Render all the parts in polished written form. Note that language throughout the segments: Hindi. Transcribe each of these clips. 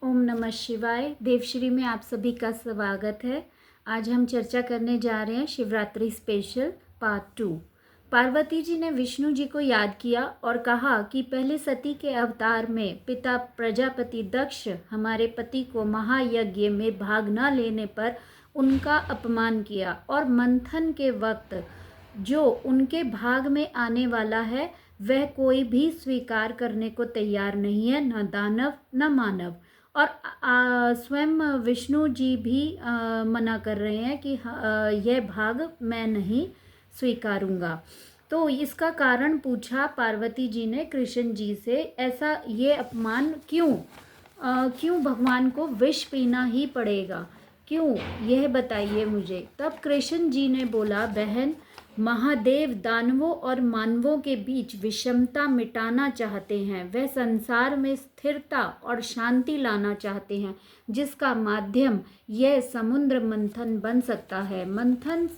ओम नमः शिवाय। देवश्री में आप सभी का स्वागत है। आज हम चर्चा करने जा रहे हैं शिवरात्रि स्पेशल पार्ट 2। पार्वती जी ने विष्णु जी को याद किया और कहा कि पहले सती के अवतार में पिता प्रजापति दक्ष हमारे पति को महायज्ञ में भाग न लेने पर उनका अपमान किया और मंथन के वक्त जो उनके भाग में आने वाला है वह कोई भी स्वीकार करने को तैयार नहीं है, न दानव न मानव। और स्वयं विष्णु जी भी मना कर रहे हैं कि यह भाग मैं नहीं स्वीकारूंगा। तो इसका कारण पूछा पार्वती जी ने कृष्ण जी से, ऐसा ये अपमान क्यों भगवान को विष पीना ही पड़ेगा, क्यों, यह बताइए मुझे। तब कृष्ण जी ने बोला, बहन, महादेव दानवों और मानवों के बीच विषमता मिटाना चाहते हैं। वह संसार में स्थिरता और शांति लाना चाहते हैं, जिसका माध्यम यह समुद्र मंथन बन सकता है। मंथन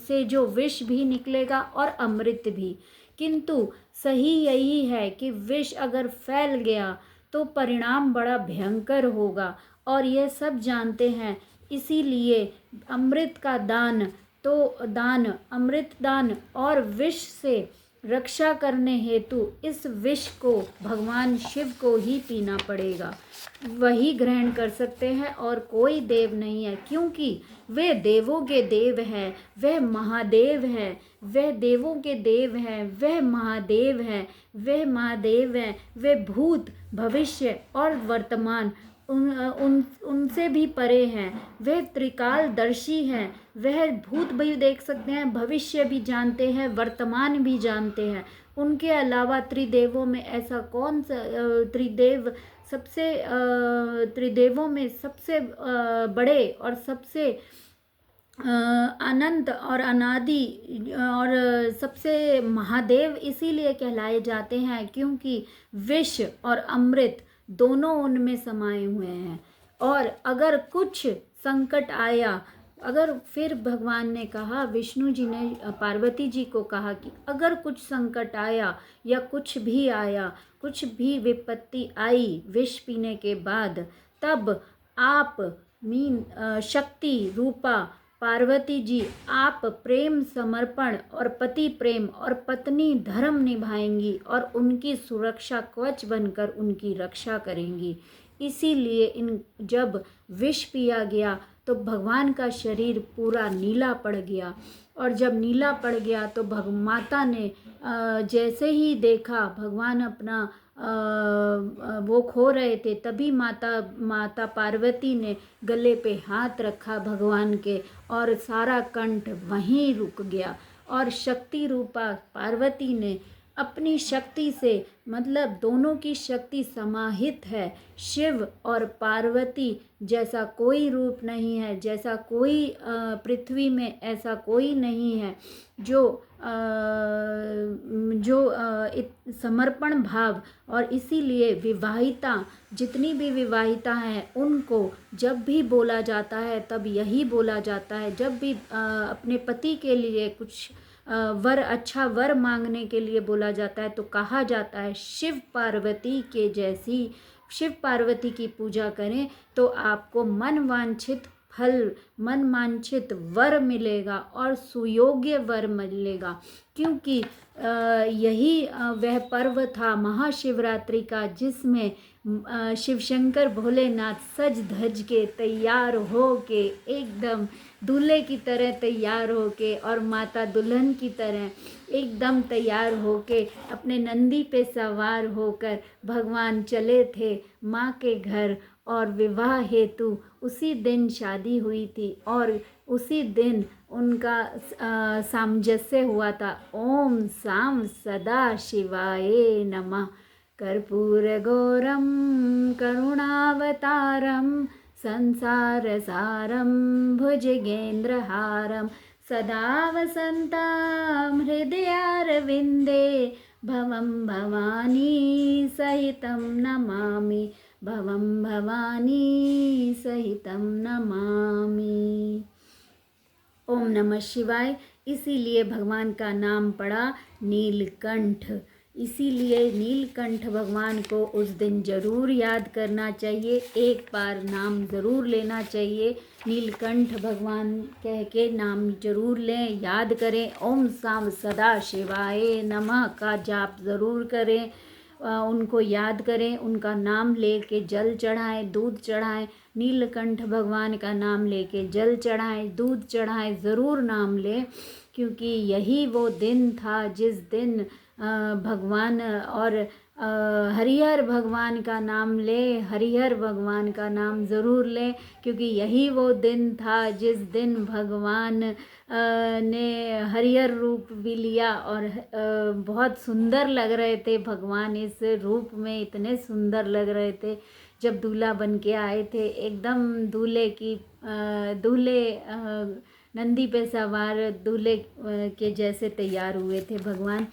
से जो विष भी निकलेगा और अमृत भी। किंतु सही यही है कि विष अगर फैल गया तो परिणाम बड़ा भयंकर होगा और यह सब जानते हैं। इसीलिए अमृत का दान अमृत दान और विष से रक्षा करने हेतु इस विष को भगवान शिव को ही पीना पड़ेगा। वही ग्रहण कर सकते हैं और कोई देव नहीं है, क्योंकि वे देवों के देव हैं, वह महादेव है। वह देवों के देव हैं, वह महादेव है, वे भूत भविष्य और वर्तमान उनसे भी परे हैं। वह त्रिकालदर्शी हैं, वह भूत भी देख सकते हैं, भविष्य भी जानते हैं, वर्तमान भी जानते हैं। उनके अलावा त्रिदेवों में ऐसा कौन सा त्रिदेवों में सबसे बड़े और सबसे अनंत और अनादि और सबसे महादेव इसीलिए कहलाए जाते हैं क्योंकि विष और अमृत दोनों उनमें समाये हुए हैं। और अगर कुछ संकट आया, फिर भगवान ने कहा, विष्णु जी ने पार्वती जी को कहा कि अगर कुछ संकट आया या कुछ भी विपत्ति आई विष पीने के बाद, तब आप शक्ति रूपा पार्वती जी, आप प्रेम समर्पण और पति प्रेम और पत्नी धर्म निभाएंगी और उनकी सुरक्षा कवच बनकर उनकी रक्षा करेंगी। इसीलिए जब विष पिया गया तो भगवान का शरीर पूरा नीला पड़ गया। और जब नीला पड़ गया तो माता ने जैसे ही देखा भगवान अपना वो खो रहे थे, तभी माता पार्वती ने गले पे हाथ रखा भगवान के और सारा कंठ वहीं रुक गया। और शक्ति रूपा पार्वती ने अपनी शक्ति से, मतलब दोनों की शक्ति समाहित है। शिव और पार्वती जैसा कोई रूप नहीं है, जैसा कोई पृथ्वी में ऐसा कोई नहीं है जो समर्पण भाव। और इसीलिए विवाहिता, जितनी भी विवाहिता हैं, उनको जब भी बोला जाता है तब यही बोला जाता है। जब भी अपने पति के लिए कुछ अच्छा वर मांगने के लिए बोला जाता है तो कहा जाता है शिव पार्वती की पूजा करें तो आपको मन वांछित वर मिलेगा और सुयोग्य वर मिलेगा। क्योंकि यही वह पर्व था महाशिवरात्रि का, जिसमें शिवशंकर भोलेनाथ सज धज के तैयार हो के, एकदम दूल्हे की तरह तैयार हो के और माता दुल्हन की तरह एकदम तैयार हो के अपने नंदी पे सवार होकर भगवान चले थे माँ के घर। और विवाह हेतु उसी दिन शादी हुई थी और उसी दिन उनका सामंजस्य हुआ था। ओम साम सदा शिवाय नमः। कर्पूरगौरम करुणावतारम संसारसारं भुजगेन्द्रहारं सदा वसन्तं हृदयारविन्दे भवं भवानी सहितं नमामि, भवं भवानी सहितं नमामि। ओम नमः शिवाय। इसीलिए भगवान का नाम पड़ा नीलकंठ। इसीलिए नीलकंठ भगवान को उस दिन ज़रूर याद करना चाहिए, एक बार नाम ज़रूर लेना चाहिए। नीलकंठ भगवान कह के नाम जरूर लें, याद करें। ओम साम सदा शिवाय नमः का जाप ज़रूर करें, उनको याद करें, उनका नाम लेके जल चढ़ाएं, दूध चढ़ाएं। नीलकंठ भगवान का नाम लेके जल चढ़ाएं, दूध चढ़ाएं, ज़रूर नाम लें, क्योंकि यही वो दिन था जिस दिन भगवान और हरिहर भगवान का नाम ले, हरिहर भगवान का नाम ज़रूर लें, क्योंकि यही वो दिन था जिस दिन भगवान ने हरिहर रूप भी लिया और बहुत सुंदर लग रहे थे भगवान, इस रूप में इतने सुंदर लग रहे थे। जब दूल्हा बन के आए थे एकदम दूल्हे नंदी पे सवार दूल्हे के जैसे तैयार हुए थे भगवान।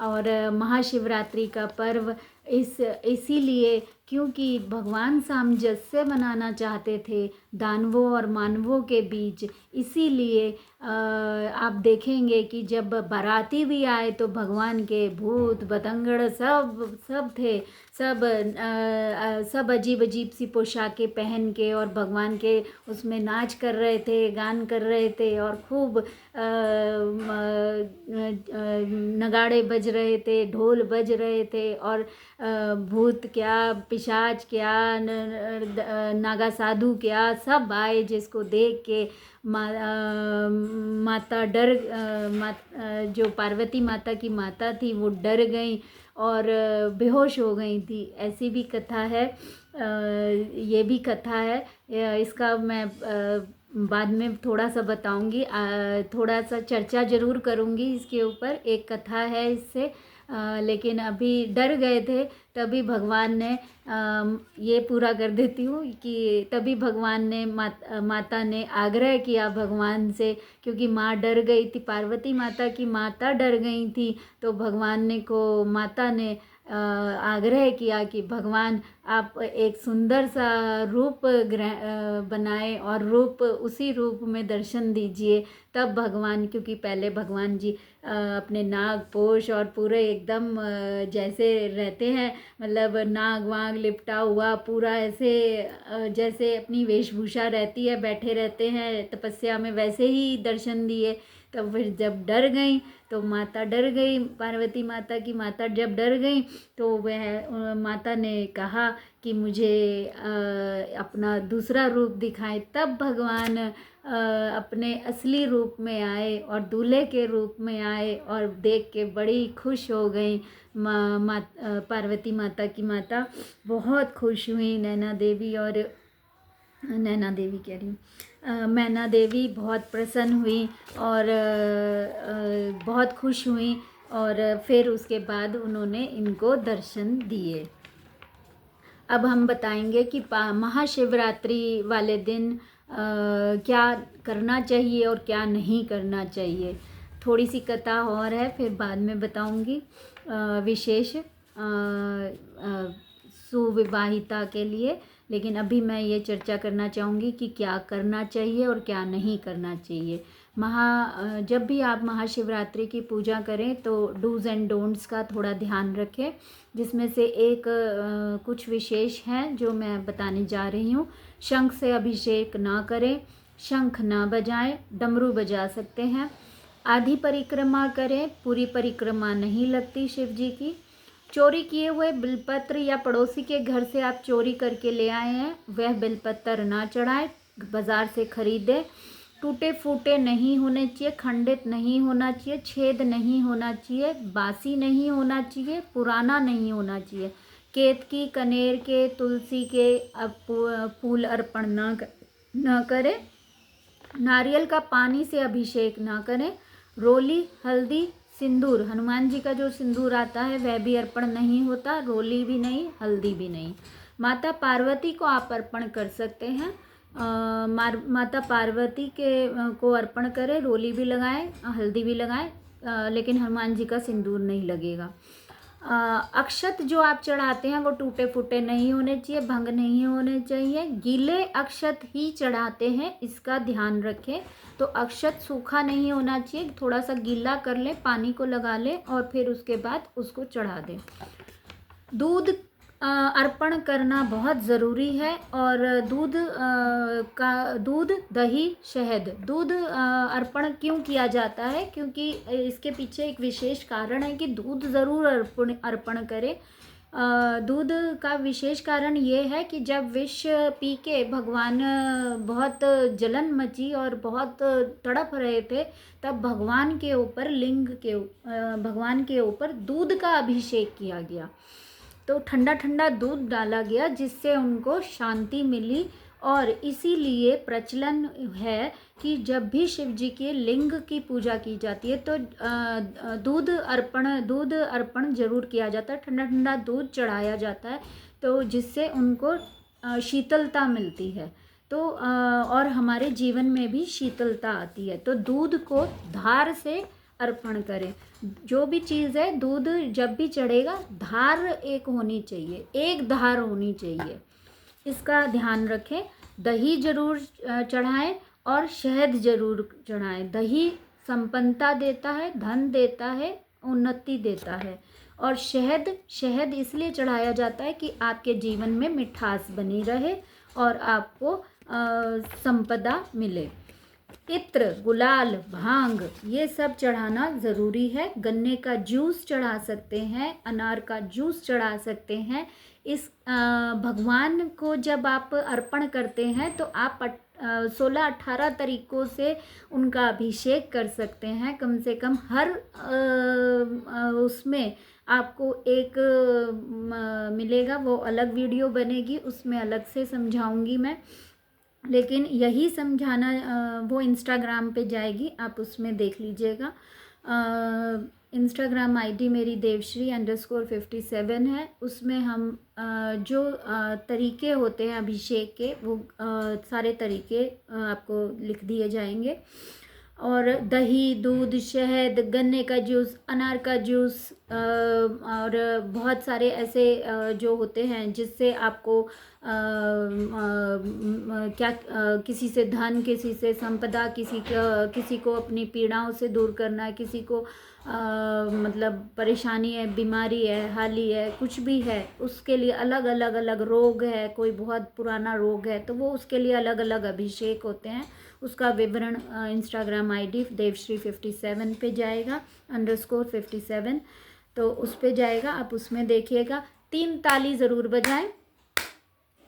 और महाशिवरात्रि का पर्व इसीलिए क्योंकि भगवान सामंजस्य बनाना चाहते थे दानवों और मानवों के बीच, इसीलिए आप देखेंगे कि जब बाराती भी आए तो भगवान के भूत बतंगड़ सब थे, सब अजीब अजीब सी पोशाकें पहन के और भगवान के उसमें नाच कर रहे थे, गान कर रहे थे और खूब नगाड़े बज रहे थे, ढोल बज रहे थे और भूत क्या, पिशाच क्या, नागा साधु क्या, सब आए, जिसको देख के माता जो पार्वती माता की माता थी वो डर गई और बेहोश हो गई थी। ऐसी भी कथा है, ये भी कथा है। इसका मैं बाद में थोड़ा सा बताऊंगी, थोड़ा सा चर्चा ज़रूर करूंगी इसके ऊपर। एक कथा है इससे, लेकिन अभी डर गए थे, तभी भगवान ने ये पूरा कर देती हूँ कि तभी भगवान ने माता ने आग्रह किया भगवान से, क्योंकि माँ डर गई थी, पार्वती माता की माता डर गई थी, तो भगवान ने को माता ने आग्रह किया कि भगवान आप एक सुंदर सा रूप बनाए और उसी रूप में दर्शन दीजिए। तब भगवान, क्योंकि पहले भगवान जी अपने नाग पोष और पूरे एकदम जैसे रहते हैं, मतलब नाग वाग लिपटा हुआ पूरा ऐसे जैसे अपनी वेशभूषा रहती है, बैठे रहते हैं तपस्या में, वैसे ही दर्शन दिए। तब फिर जब डर गई तो माता डर गई, पार्वती माता की माता जब डर गई तो वह माता ने कहा कि मुझे अपना दूसरा रूप दिखाएं। तब भगवान अपने असली रूप में आए और दूल्हे के रूप में आए और देख के बड़ी खुश हो गई। पार्वती माता की माता बहुत खुश हुई, मैना देवी बहुत प्रसन्न हुई और बहुत खुश हुई और फिर उसके बाद उन्होंने इनको दर्शन दिए। अब हम बताएंगे कि महाशिवरात्रि वाले दिन क्या करना चाहिए और क्या नहीं करना चाहिए। थोड़ी सी कथा और है, फिर बाद में बताऊंगी विशेष सुविवाहिता के लिए, लेकिन अभी मैं ये चर्चा करना चाहूँगी कि क्या करना चाहिए और क्या नहीं करना चाहिए। जब भी आप महाशिवरात्रि की पूजा करें तो डूज़ एंड डोंट्स का थोड़ा ध्यान रखें, जिसमें से एक कुछ विशेष हैं जो मैं बताने जा रही हूँ। शंख से अभिषेक ना करें, शंख ना बजाएं, डमरू बजा सकते हैं। आधी परिक्रमा करें, पूरी परिक्रमा नहीं लगती शिव जी की। चोरी किए हुए बिलपत्र या पड़ोसी के घर से आप चोरी करके ले आए हैं, वह बिलपत्र ना चढ़ाएं, बाज़ार से खरीदें। टूटे फूटे नहीं होने चाहिए, खंडित नहीं होना चाहिए, छेद नहीं होना चाहिए, बासी नहीं होना चाहिए, पुराना नहीं होना चाहिए। केतकी, कनेर के, तुलसी के फूल अर्पण न करें। नारियल का पानी से अभिषेक ना करें। रोली, हल्दी, सिंदूर, हनुमान जी का जो सिंदूर आता है वह भी अर्पण नहीं होता, रोली भी नहीं, हल्दी भी नहीं। माता पार्वती को आप अर्पण कर सकते हैं, माता पार्वती को अर्पण करें, रोली भी लगाएं, हल्दी भी लगाएं, लेकिन हनुमान जी का सिंदूर नहीं लगेगा। अक्षत जो आप चढ़ाते हैं वो टूटे फूटे नहीं होने चाहिए, भंग नहीं होने चाहिए, गीले अक्षत ही चढ़ाते हैं, इसका ध्यान रखें। तो अक्षत सूखा नहीं होना चाहिए, थोड़ा सा गीला कर लें, पानी को लगा लें और फिर उसके बाद उसको चढ़ा दें। दूध अर्पण करना बहुत ज़रूरी है और दूध दही शहद दूध अर्पण क्यों किया जाता है, क्योंकि इसके पीछे एक विशेष कारण है कि दूध ज़रूर अर्पण करें। दूध का विशेष कारण ये है कि जब विष पी के भगवान बहुत जलन मची और बहुत तड़प रहे थे, तब भगवान के ऊपर भगवान के ऊपर दूध का अभिषेक किया गया। तो ठंडा ठंडा दूध डाला गया जिससे उनको शांति मिली और इसीलिए प्रचलन है कि जब भी शिव जी के लिंग की पूजा की जाती है तो दूध अर्पण जरूर किया जाता है, ठंडा ठंडा दूध चढ़ाया जाता है, तो जिससे उनको शीतलता मिलती है। तो और हमारे जीवन में भी शीतलता आती है। तो दूध को धार से अर्पण करें। जो भी चीज़ है, दूध जब भी चढ़ेगा धार एक होनी चाहिए, एक धार होनी चाहिए, इसका ध्यान रखें। दही जरूर चढ़ाएं और शहद जरूर चढ़ाएं। दही संपन्नता देता है, धन देता है, उन्नति देता है। और शहद इसलिए चढ़ाया जाता है कि आपके जीवन में मिठास बनी रहे और आपको संपदा मिले। इत्र, गुलाल, भांग ये सब चढ़ाना ज़रूरी है। गन्ने का जूस चढ़ा सकते हैं, अनार का जूस चढ़ा सकते हैं। इस भगवान को जब आप अर्पण करते हैं तो आप 16-18 तरीक़ों से उनका अभिषेक कर सकते हैं। कम से कम हर उसमें आपको एक मिलेगा, वो अलग वीडियो बनेगी, उसमें अलग से समझाऊंगी मैं, लेकिन यही समझाना वो इंस्टाग्राम पे जाएगी, आप उसमें देख लीजिएगा। इंस्टाग्राम आईडी मेरी देवश्री_57 है। उसमें हम जो तरीके होते हैं अभिषेक के, वो सारे तरीके आपको लिख दिए जाएंगे। और दही, दूध, शहद, गन्ने का जूस, अनार का जूस और बहुत सारे ऐसे जो होते हैं जिससे आपको किसी से धन, किसी से संपदा, किसी को अपनी पीड़ाओं से दूर करना है, किसी को मतलब परेशानी है, बीमारी है, हाली है, कुछ भी है, उसके लिए अलग रोग है, कोई बहुत पुराना रोग है तो वो उसके लिए अलग अलग अभिषेक होते हैं। उसका विवरण इंस्टाग्राम आईडी देवश्री57 पे जाएगा, _57, तो उस पे जाएगा, आप उसमें देखिएगा। 3 ताली ज़रूर बजाएं,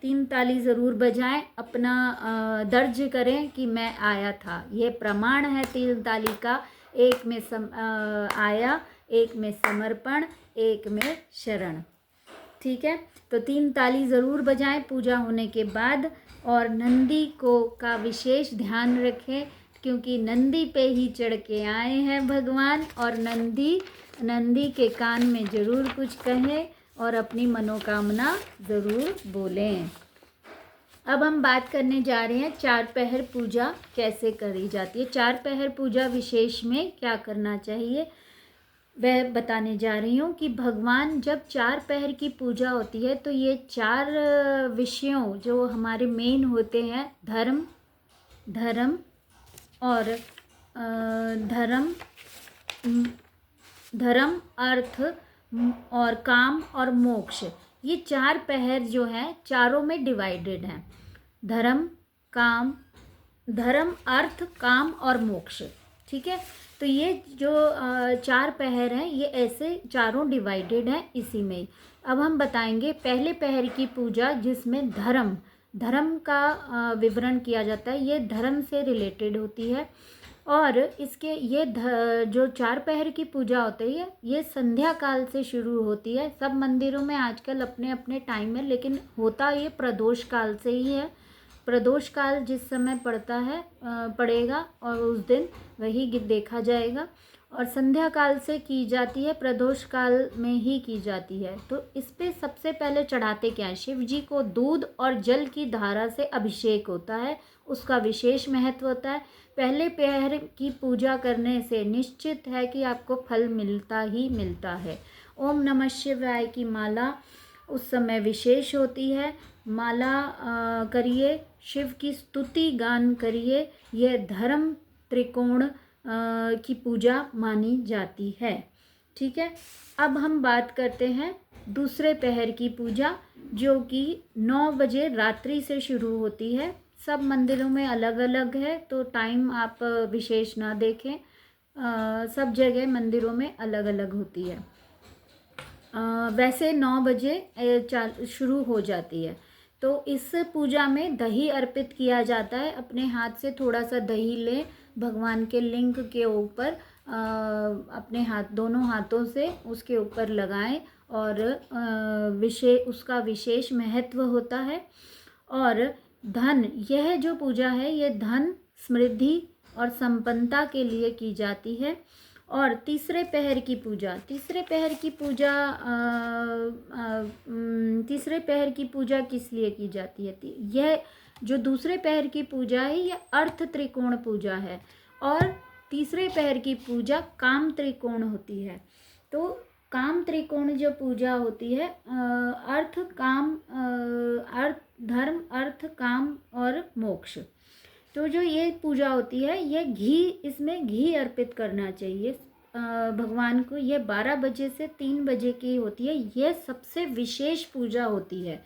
3 ताली ज़रूर बजाएं, अपना दर्ज करें कि मैं आया था। ये प्रमाण है 3 ताली का। एक में आया, एक में समर्पण, एक में शरण। ठीक है, तो 3 ताली ज़रूर बजाएं पूजा होने के बाद। और नंदी का विशेष ध्यान रखें, क्योंकि नंदी पे ही चढ़ के आए हैं भगवान, और नंदी के कान में ज़रूर कुछ कहें और अपनी मनोकामना ज़रूर बोलें। अब हम बात करने जा रहे हैं 4 पहर पूजा कैसे करी जाती है। 4 पहर पूजा विशेष में क्या करना चाहिए वह बताने जा रही हूँ कि भगवान जब 4 पहर की पूजा होती है तो ये 4 विषयों जो हमारे मेन होते हैं, धर्म और धर्म, अर्थ और काम और मोक्ष, ये 4 पहर जो हैं चारों में डिवाइडेड हैं। धर्म, अर्थ, काम और मोक्ष। ठीक है, तो ये जो 4 पहर हैं ये ऐसे चारों डिवाइडेड हैं इसी में। अब हम बताएंगे पहले पहर की पूजा जिसमें धर्म का विवरण किया जाता है। ये धर्म से रिलेटेड होती है और इसके ये जो 4 पहर की पूजा होती है ये संध्या काल से शुरू होती है। सब मंदिरों में आजकल अपने अपने टाइम है, लेकिन होता ये प्रदोष काल से ही है। प्रदोष काल जिस समय पड़ेगा और उस दिन वही देखा जाएगा, और संध्या काल से की जाती है, प्रदोष काल में ही की जाती है। तो इस पे सबसे पहले चढ़ाते क्या है, शिव जी को दूध और जल की धारा से अभिषेक होता है, उसका विशेष महत्व होता है। पहले पहर की पूजा करने से निश्चित है कि आपको फल मिलता ही मिलता है। ओम नमः शिवाय की माला उस समय विशेष होती है। माला करिए, शिव की स्तुति गान करिए। यह धर्म त्रिकोण की पूजा मानी जाती है। ठीक है, अब हम बात करते हैं दूसरे पहर की पूजा, जो कि 9 बजे रात्रि से शुरू होती है। सब मंदिरों में अलग अलग है, तो टाइम आप विशेष ना देखें। सब जगह मंदिरों में अलग अलग होती है। वैसे 9 बजे शुरू हो जाती है। तो इस पूजा में दही अर्पित किया जाता है। अपने हाथ से थोड़ा सा दही लें, भगवान के लिंग के ऊपर अपने दोनों हाथों से उसके ऊपर लगाएं, और उसका विशेष महत्व होता है। और धन, यह जो पूजा है ये धन, समृद्धि और संपन्नता के लिए की जाती है। और तीसरे पहर की पूजा, तीसरे पहर की पूजा किस लिए की जाती है? यह जो दूसरे पहर की पूजा है यह अर्थ त्रिकोण पूजा है, और तीसरे पहर की पूजा काम त्रिकोण होती है। तो काम त्रिकोण जो पूजा होती है, अर्थ काम धर्म, अर्थ, काम और मोक्ष। तो जो ये पूजा होती है ये इसमें घी अर्पित करना चाहिए भगवान को। ये 12 बजे से 3 बजे की होती है। ये सबसे विशेष पूजा होती है।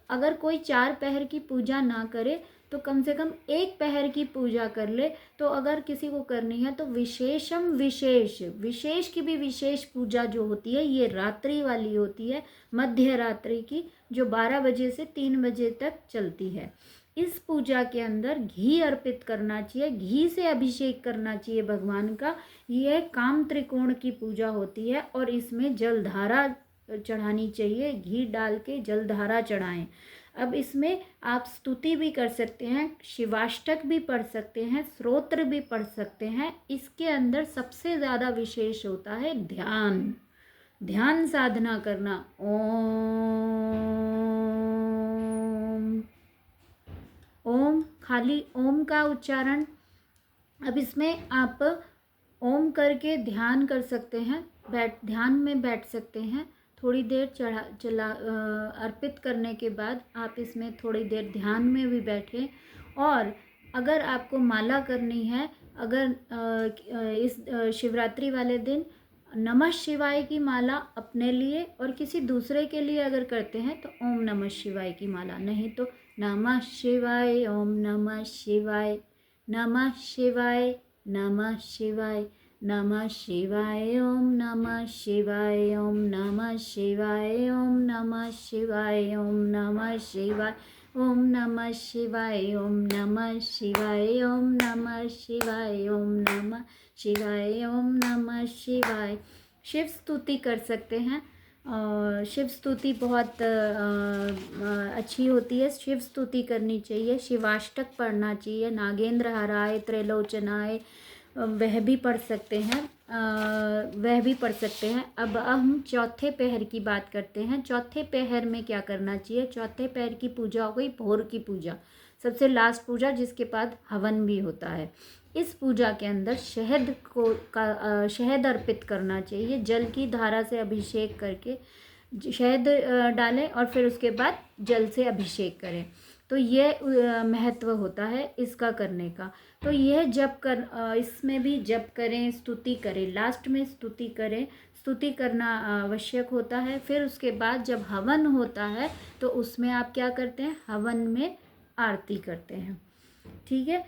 अगर कोई 4 पहर की पूजा ना करे तो कम से कम 1 पहर की पूजा कर ले। तो अगर किसी को करनी है तो विशेषम विशेष की भी विशेष पूजा जो होती है ये रात्रि वाली होती है, मध्य रात्रि की, जो 12 बजे से 3 बजे तक चलती है। इस पूजा के अंदर घी अर्पित करना चाहिए, घी से अभिषेक करना चाहिए भगवान का। यह काम त्रिकोण की पूजा होती है, और इसमें जलधारा चढ़ानी चाहिए। घी डाल के जलधारा चढ़ाएं। अब इसमें आप स्तुति भी कर सकते हैं, शिवाष्टक भी पढ़ सकते हैं, स्तोत्र भी पढ़ सकते हैं। इसके अंदर सबसे ज़्यादा विशेष होता है ध्यान साधना करना। ओम, खाली ओम का उच्चारण। अब इसमें आप ओम करके ध्यान कर सकते हैं, ध्यान में बैठ सकते हैं। थोड़ी देर अर्पित करने के बाद आप इसमें थोड़ी देर ध्यान में भी बैठें। और अगर आपको माला करनी है, अगर इस शिवरात्रि वाले दिन नमः शिवाय की माला अपने लिए और किसी दूसरे के लिए अगर करते हैं तो ओम नमः शिवाय की माला, नहीं तो नमः शिवाय, ओम नमः शिवाय, नमः शिवाय, नमः शिवाय, नमः शिवाय, ओम नमः शिवाय, ओम नमः शिवाय, ओम नमः शिवाय, ओम नमः शिवाय, ओम नमः शिवाय, ओम नमः शिवाय, ओम नमः शिवाय, ओम नमः शिवाय, ओम नमः शिवाय। शिव स्तुति कर सकते हैं। शिव स्तुति बहुत अच्छी होती है। शिव स्तुति करनी चाहिए, शिवाष्टक पढ़ना चाहिए, नागेंद्र हराय त्रैलोचनाय, वह भी पढ़ सकते हैं। अब हम चौथे पहर की बात करते हैं। चौथे पहर में क्या करना चाहिए? चौथे पहर की पूजा हो गई भोर की पूजा, सबसे लास्ट पूजा, जिसके बाद हवन भी होता है। इस पूजा के अंदर शहद अर्पित करना चाहिए। जल की धारा से अभिषेक करके शहद डालें और फिर उसके बाद जल से अभिषेक करें। तो ये महत्व होता है इसका करने का। तो यह इसमें भी जप करें, स्तुति करें, लास्ट में स्तुति करें। स्तुति करना आवश्यक होता है। फिर उसके बाद जब हवन होता है तो उसमें आप क्या करते हैं? हवन में आरती करते हैं। ठीक है,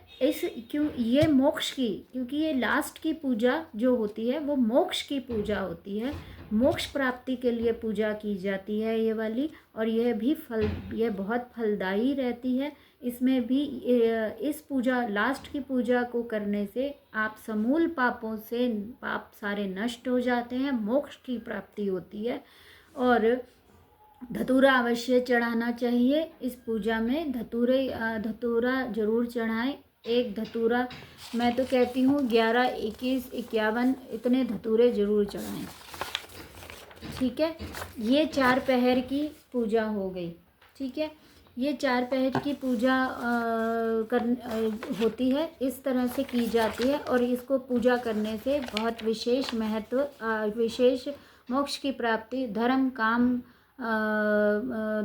ये मोक्ष की, क्योंकि ये लास्ट की पूजा जो होती है वो मोक्ष की पूजा होती है। मोक्ष प्राप्ति के लिए पूजा की जाती है ये वाली, और यह बहुत फलदायी रहती है। इसमें भी इस लास्ट की पूजा को करने से आप समूल पापों से पाप सारे नष्ट हो जाते हैं, मोक्ष की प्राप्ति होती है। और धतूरा अवश्य चढ़ाना चाहिए इस पूजा में। धतूरा जरूर चढ़ाएं। एक धतूरा, मैं तो कहती हूँ 11, 21, 51 इतने धतूरे जरूर चढ़ाएं। ठीक है, ये 4 पहर की पूजा हो गई। ठीक है, ये 4 पहर की पूजा होती है, इस तरह से की जाती है। और इसको पूजा करने से बहुत विशेष महत्व, विशेष मोक्ष की प्राप्ति धर्म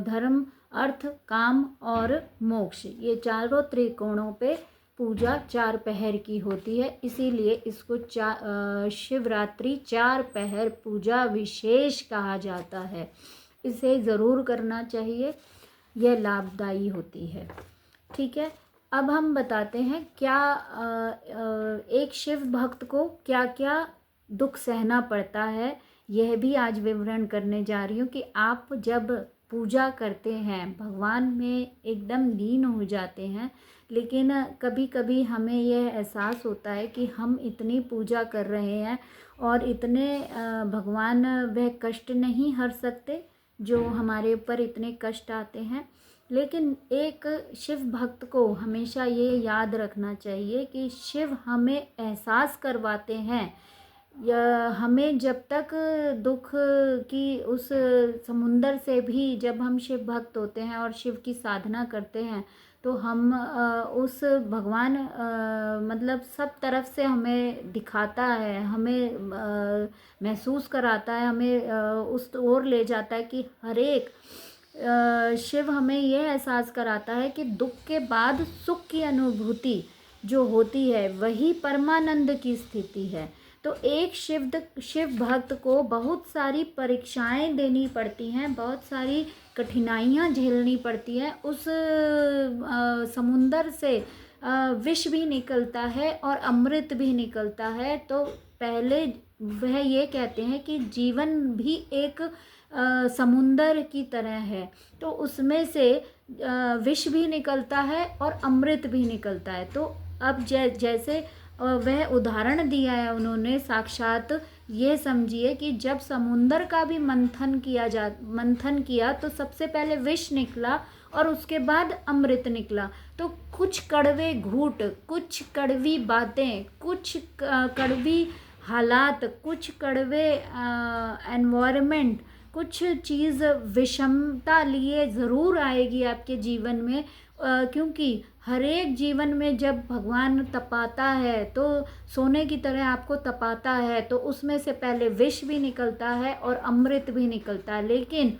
धर्म अर्थ काम और मोक्ष, ये चारों त्रिकोणों पे पूजा 4 पहर की होती है। इसीलिए इसको शिवरात्रि 4 पहर पूजा विशेष कहा जाता है। इसे ज़रूर करना चाहिए, यह लाभदायी होती है। ठीक है, अब हम बताते हैं क्या एक शिव भक्त को क्या क्या दुख सहना पड़ता है, यह भी आज विवरण करने जा रही हूँ कि आप जब पूजा करते हैं, भगवान में एकदम लीन हो जाते हैं, लेकिन कभी कभी हमें यह एहसास होता है कि हम इतनी पूजा कर रहे हैं और इतने भगवान वह कष्ट नहीं हर सकते जो हमारे ऊपर इतने कष्ट आते हैं। लेकिन एक शिव भक्त को हमेशा ये याद रखना चाहिए कि शिव हमें एहसास करवाते हैं, या हमें जब तक दुख की उस समुंदर से भी जब हम शिव भक्त होते हैं और शिव की साधना करते हैं तो हम उस भगवान मतलब सब तरफ से हमें दिखाता है, हमें महसूस कराता है, हमें उस ओर ले जाता है कि हर एक शिव हमें यह एहसास कराता है कि दुख के बाद सुख की अनुभूति जो होती है वही परमानंद की स्थिति है। तो एक शिव भक्त को बहुत सारी परीक्षाएं देनी पड़ती हैं, बहुत सारी कठिनाइयां झेलनी पड़ती हैं। उस समुंदर से विष भी निकलता है और अमृत भी निकलता है। तो पहले वह ये कहते हैं कि जीवन भी एक समुंदर की तरह है, तो उसमें से विष भी निकलता है और अमृत भी निकलता है। तो अब जैसे वह उदाहरण दिया है उन्होंने, साक्षात ये समझिए कि जब समुंदर का भी मंथन किया तो सबसे पहले विष निकला और उसके बाद अमृत निकला। तो कुछ कड़वे घूंट, कुछ कड़वी बातें, कुछ कड़वी हालात, कुछ कड़वे एनवायरनमेंट, कुछ चीज़ विषमता लिए ज़रूर आएगी आपके जीवन में, क्योंकि हर एक जीवन में जब भगवान तपाता है तो सोने की तरह आपको तपाता है, तो उसमें से पहले विष भी निकलता है और अमृत भी निकलता है। लेकिन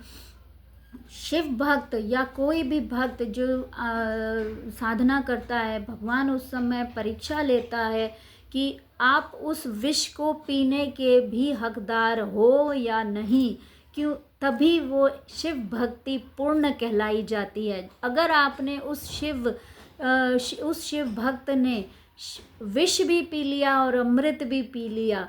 शिव भक्त या कोई भी भक्त जो साधना करता है, भगवान उस समय परीक्षा लेता है कि आप उस विष को पीने के भी हकदार हो या नहीं, क्यों, तभी वो शिव भक्ति पूर्ण कहलाई जाती है। अगर आपने उस शिव भक्त ने विष भी पी लिया और अमृत भी पी लिया,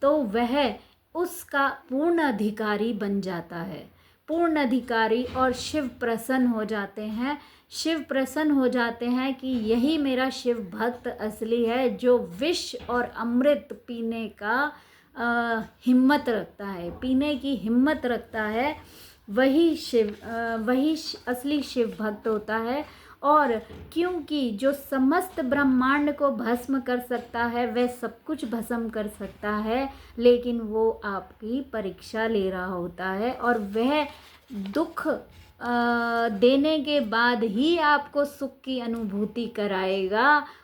तो वह उसका पूर्ण अधिकारी बन जाता है, पूर्ण अधिकारी, और शिव प्रसन्न हो जाते हैं। शिव प्रसन्न हो जाते हैं कि यही मेरा शिव भक्त असली है, जो विष और अमृत पीने का हिम्मत रखता है, पीने की हिम्मत रखता है, वही असली शिव भक्त होता है। और क्योंकि जो समस्त ब्रह्मांड को भस्म कर सकता है वह सब कुछ भस्म कर सकता है, लेकिन वो आपकी परीक्षा ले रहा होता है और वह दुख देने के बाद ही आपको सुख की अनुभूति कराएगा।